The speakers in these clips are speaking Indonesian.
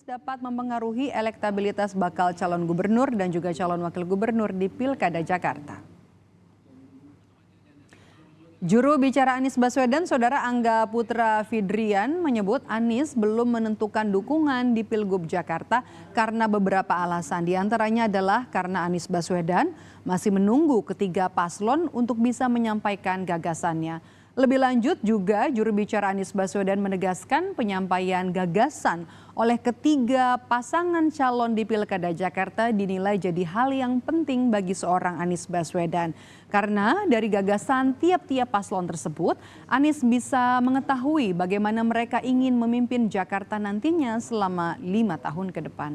dapat mempengaruhi elektabilitas bakal calon gubernur dan juga calon wakil gubernur di Pilkada Jakarta. Juru bicara Anies Baswedan, Saudara Angga Putra Fidrian, menyebut Anies belum menentukan dukungan di Pilgub Jakarta karena beberapa alasan. Di antaranya adalah karena Anies Baswedan masih menunggu ketiga paslon untuk bisa menyampaikan gagasannya. Lebih lanjut juga juru bicara Anies Baswedan menegaskan penyampaian gagasan oleh ketiga pasangan calon di Pilkada Jakarta dinilai jadi hal yang penting bagi seorang Anies Baswedan. Karena dari gagasan tiap-tiap paslon tersebut, Anies bisa mengetahui bagaimana mereka ingin memimpin Jakarta nantinya selama 5 tahun ke depan.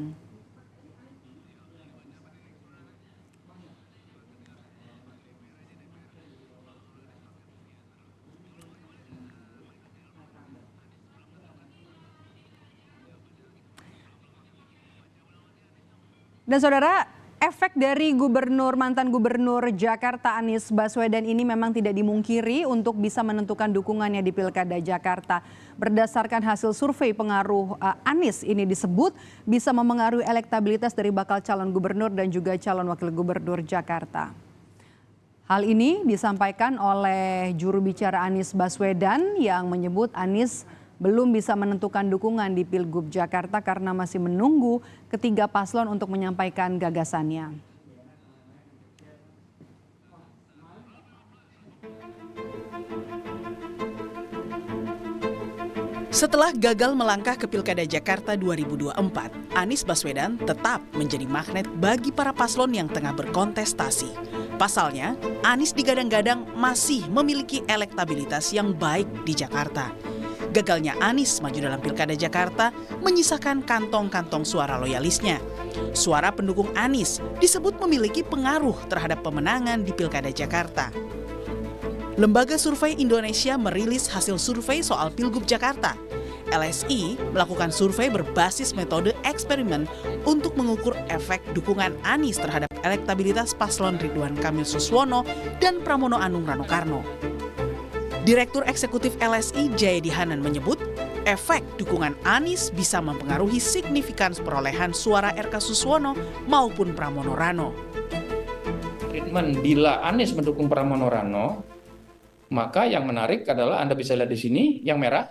Dan saudara, efek dari mantan gubernur Jakarta Anies Baswedan ini memang tidak dimungkiri untuk bisa menentukan dukungannya di Pilkada Jakarta. Berdasarkan hasil survei pengaruh Anies ini disebut bisa memengaruhi elektabilitas dari bakal calon gubernur dan juga calon wakil gubernur Jakarta. Hal ini disampaikan oleh juru bicara Anies Baswedan yang menyebut Anies belum bisa menentukan dukungan di Pilgub Jakarta karena masih menunggu ketiga paslon untuk menyampaikan gagasannya. Setelah gagal melangkah ke Pilkada Jakarta 2024, Anies Baswedan tetap menjadi magnet bagi para paslon yang tengah berkontestasi. Pasalnya, Anies digadang-gadang masih memiliki elektabilitas yang baik di Jakarta. Gagalnya Anies maju dalam Pilkada Jakarta menyisakan kantong-kantong suara loyalisnya. Suara pendukung Anies disebut memiliki pengaruh terhadap pemenangan di Pilkada Jakarta. Lembaga Survei Indonesia merilis hasil survei soal Pilgub Jakarta. LSI melakukan survei berbasis metode eksperimen untuk mengukur efek dukungan Anies terhadap elektabilitas paslon Ridwan Kamil Suswono dan Pramono Anung Rano Karno. Direktur Eksekutif LSI Jayadi Hanan menyebut efek dukungan Anies bisa mempengaruhi signifikan perolehan suara RK Suswono maupun Pramono Rano. Treatment bila Anies mendukung Pramono Rano, maka yang menarik adalah Anda bisa lihat di sini yang merah,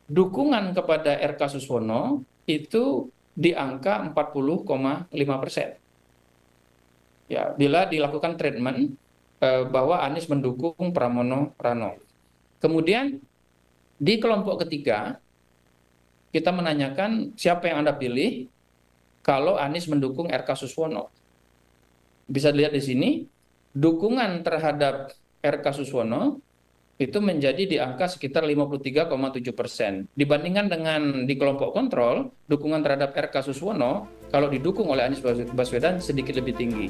dukungan kepada RK Suswono itu di angka 40,5%. Ya, bila dilakukan treatment bahwa Anies mendukung Pramono Rano. Kemudian di kelompok ketiga kita menanyakan siapa yang Anda pilih kalau Anies mendukung RK Suswono. Bisa dilihat di sini dukungan terhadap RK Suswono itu menjadi di angka sekitar 53,7%. Dibandingkan dengan di kelompok kontrol, dukungan terhadap RK Suswono kalau didukung oleh Anies Baswedan sedikit lebih tinggi.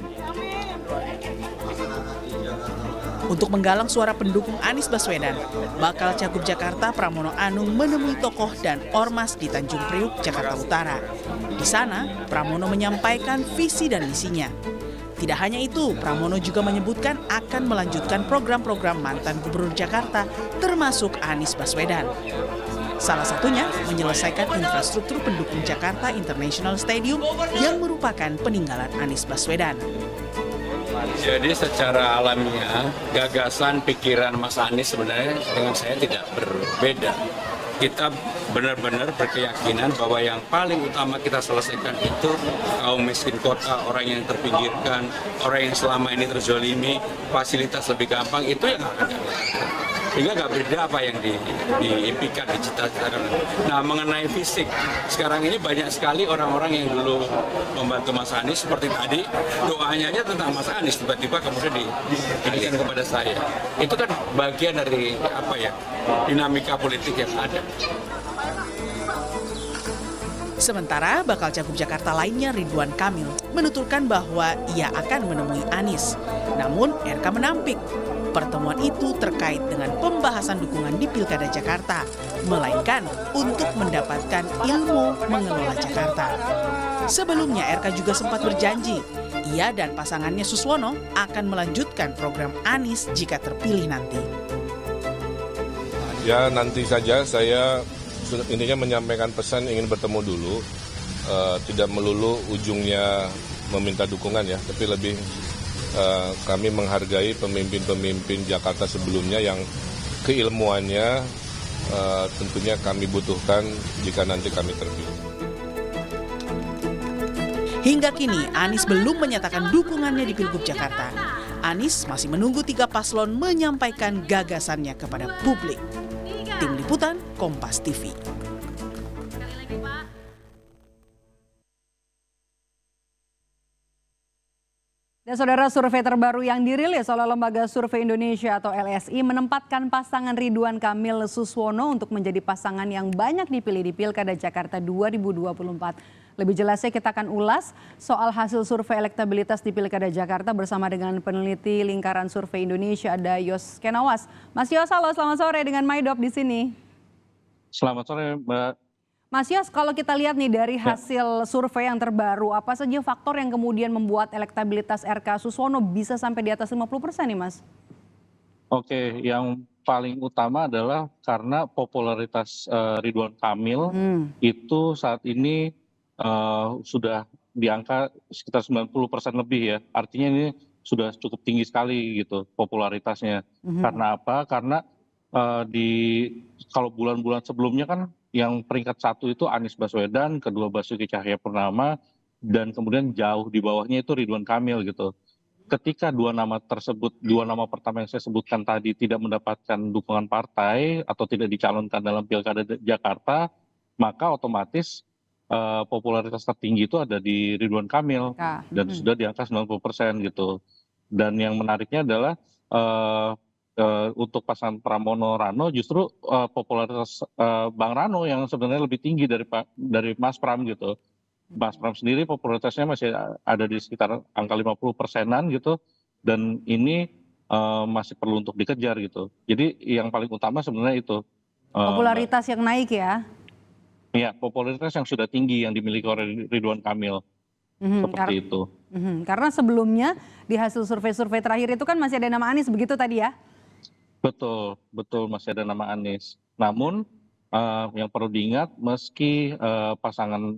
Untuk menggalang suara pendukung Anies Baswedan, bakal Cagup Jakarta Pramono Anung menemui tokoh dan ormas di Tanjung Priuk, Jakarta Utara. Di sana, Pramono menyampaikan visi dan misinya. Tidak hanya itu, Pramono juga menyebutkan akan melanjutkan program-program mantan Gubernur Jakarta, termasuk Anies Baswedan. Salah satunya menyelesaikan infrastruktur pendukung Jakarta International Stadium yang merupakan peninggalan Anies Baswedan. Jadi secara alamiah, gagasan pikiran Mas Anies sebenarnya dengan saya tidak berbeda. Kita benar-benar berkeyakinan bahwa yang paling utama kita selesaikan itu kaum miskin kota, orang yang terpinggirkan, orang yang selama ini terzolimi, fasilitas lebih gampang, itu yang akan kami lakukan. Sehingga nggak beda apa yang diimpikan, dicita-citakan. Nah, mengenai fisik, sekarang ini banyak sekali orang-orang yang dulu membantu Mas Anies, seperti tadi, doanya aja tentang Mas Anies, tiba-tiba kemudian diberikan kepada saya. Itu kan bagian dari dinamika politik yang ada. Sementara bakal Cagup Jakarta lainnya Ridwan Kamil menuturkan bahwa ia akan menemui Anies. Namun RK menampik pertemuan itu terkait dengan pembahasan dukungan di Pilkada Jakarta, melainkan untuk mendapatkan ilmu mengelola Jakarta. Sebelumnya RK juga sempat berjanji, ia dan pasangannya Suswono akan melanjutkan program Anies jika terpilih nanti. Ya nanti saja saya intinya menyampaikan pesan ingin bertemu dulu. tidak melulu ujungnya meminta dukungan ya, tapi lebih kami menghargai pemimpin-pemimpin Jakarta sebelumnya yang keilmuannya tentunya kami butuhkan jika nanti kami terpilih. Hingga kini, Anies belum menyatakan dukungannya di Pilgub Jakarta. Anies masih menunggu 3 paslon menyampaikan gagasannya kepada publik. Tim Liputan, Kompas TV. Dan saudara, survei terbaru yang dirilis oleh Lembaga Survei Indonesia atau LSI menempatkan pasangan Ridwan Kamil Suswono untuk menjadi pasangan yang banyak dipilih di Pilkada Jakarta 2024. Lebih jelasnya kita akan ulas soal hasil survei elektabilitas di Pilkada Jakarta bersama dengan peneliti Lingkaran Survei Indonesia, ada Yos Kenawas. Mas Yos, halo, selamat sore dengan Maidop di sini. Selamat sore, Mbak. Mas Yos, kalau kita lihat nih dari hasil survei yang terbaru, apa saja faktor yang kemudian membuat elektabilitas RK Suswono bisa sampai di atas 50% nih, Mas? Oke, yang paling utama adalah karena popularitas Ridwan Kamil itu saat ini sudah di angka sekitar 90% lebih ya. Artinya ini sudah cukup tinggi sekali gitu popularitasnya. Karena apa? Karena kalau bulan-bulan sebelumnya kan yang peringkat 1 itu Anies Baswedan, kedua Basuki Cahayapurnama, dan kemudian jauh di bawahnya itu Ridwan Kamil gitu. Ketika dua nama pertama yang saya sebutkan tadi tidak mendapatkan dukungan partai atau tidak dicalonkan dalam Pilkada Jakarta, maka otomatis popularitas tertinggi itu ada di Ridwan Kamil dan sudah di angka 90% gitu. Dan yang menariknya adalah untuk pasangan Pramono Rano justru popularitas Bang Rano yang sebenarnya lebih tinggi dari Mas Pram gitu. Mas Pram sendiri popularitasnya masih ada di sekitar angka 50%-an gitu, dan ini masih perlu untuk dikejar gitu. Jadi yang paling utama sebenarnya itu popularitas yang naik ya? Iya, popularitas yang sudah tinggi yang dimiliki oleh Ridwan Kamil. Seperti itu. Karena sebelumnya di hasil survei-survei terakhir itu kan masih ada nama Anies, begitu tadi ya? Betul masih ada nama Anies. Namun yang perlu diingat, meski pasangan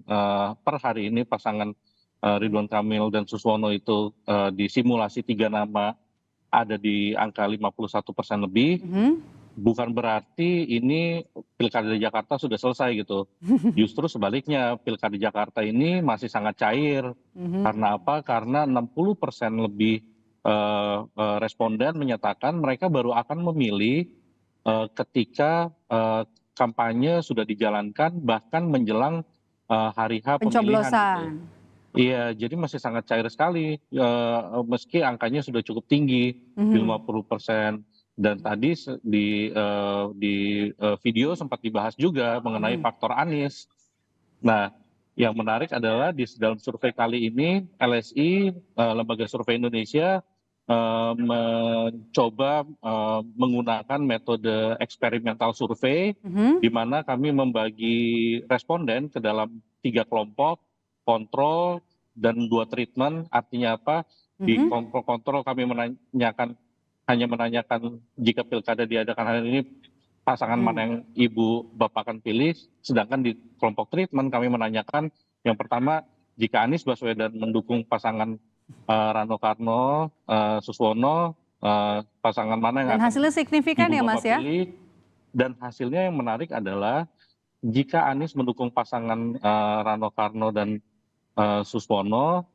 per hari ini pasangan Ridwan Kamil dan Suswono itu di simulasi 3 nama ada di angka 51% lebih, bukan berarti ini Pilkada Jakarta sudah selesai gitu. Justru sebaliknya, Pilkada Jakarta ini masih sangat cair. Karena apa? Karena 60% lebih responden menyatakan mereka baru akan memilih ketika kampanye sudah dijalankan, bahkan menjelang hari H pemilihan. Pencoblosan. Gitu. Iya, jadi masih sangat cair sekali, meski angkanya sudah cukup tinggi, 50%. Dan tadi di video sempat dibahas juga mengenai faktor Anies. Nah, yang menarik adalah di dalam survei kali ini LSI, Lembaga Survei Indonesia, mencoba menggunakan metode eksperimental survei, di mana kami membagi responden ke dalam 3 kelompok, kontrol dan 2 treatment. Artinya apa? Di kelompok kontrol kami hanya menanyakan jika pilkada diadakan hari ini pasangan mana yang ibu bapak akan pilih, sedangkan di kelompok treatment kami menanyakan yang pertama, jika Anies Baswedan mendukung pasangan Rano Karno, Suswono, pasangan mana yang dan hasilnya signifikan ya Mas ya? Pilih. Dan hasilnya yang menarik adalah jika Anies mendukung pasangan Rano Karno dan Suswono,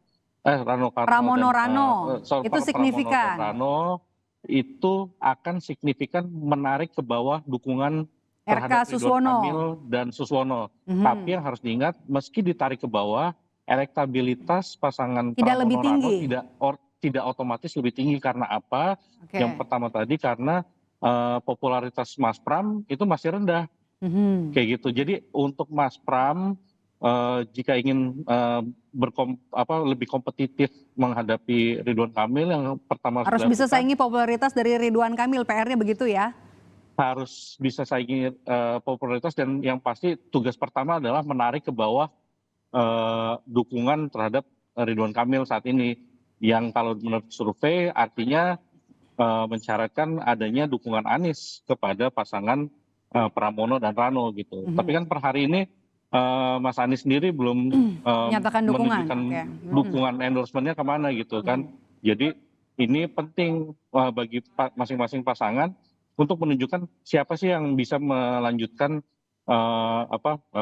Pramono Rano, itu signifikan. Rano itu akan signifikan menarik ke bawah dukungan terhadap Ridwan Kamil dan Suswono. Tapi yang harus diingat, meski ditarik ke bawah, elektabilitas pasangan Pramono Rano tidak otomatis lebih tinggi. Karena apa? Yang pertama tadi karena popularitas Mas Pram itu masih rendah. Kayak gitu. Jadi untuk Mas Pram, jika ingin lebih kompetitif menghadapi Ridwan Kamil, yang pertama harus bisa saingi popularitas dari Ridwan Kamil, PR-nya begitu ya? Harus bisa saingi popularitas, dan yang pasti tugas pertama adalah menarik ke bawah dukungan terhadap Ridwan Kamil saat ini, yang kalau menurut survei artinya mensyaratkan adanya dukungan Anies kepada pasangan Pramono dan Rano gitu. Tapi kan per hari ini Mas Anies sendiri belum Menyatakan dukungan, menunjukkan oke. dukungan endorsementnya kemana gitu kan. Jadi ini penting bagi masing-masing pasangan untuk menunjukkan siapa sih yang bisa melanjutkan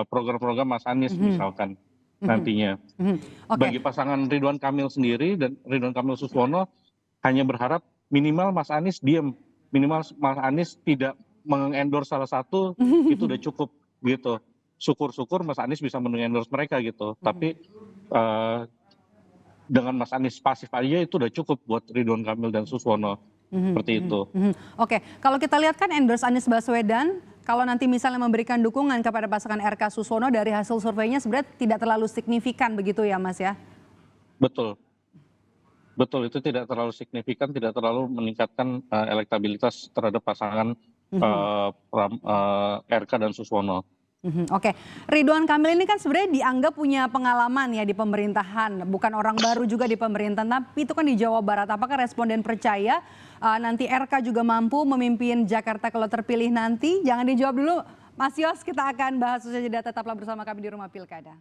program-program Mas Anies misalkan nantinya. Oke. Bagi pasangan Ridwan Kamil sendiri dan Ridwan Kamil Suswono hanya berharap minimal Mas Anies diem, minimal Mas Anies tidak mengendorse salah satu itu udah cukup gitu. Syukur-syukur Mas Anies bisa mengendorse mereka gitu. Tapi dengan Mas Anies pasif aja itu udah cukup buat Ridwan Kamil dan Suswono. Seperti itu. Oke, kalau kita lihat kan endorse Anies Baswedan, kalau nanti misalnya memberikan dukungan kepada pasangan RK Suswono dari hasil surveinya sebenarnya tidak terlalu signifikan begitu ya Mas ya? Betul. Betul, itu tidak terlalu signifikan, tidak terlalu meningkatkan elektabilitas terhadap pasangan RK dan Suswono. Oke, Ridwan Kamil ini kan sebenarnya dianggap punya pengalaman ya di pemerintahan, bukan orang baru juga di pemerintahan, tapi itu kan di Jawa Barat. Apakah responden percaya nanti RK juga mampu memimpin Jakarta kalau terpilih nanti? Jangan dijawab dulu, Mas Yos, kita akan bahas usai jeda, tetaplah bersama kami di Rumah Pilkada.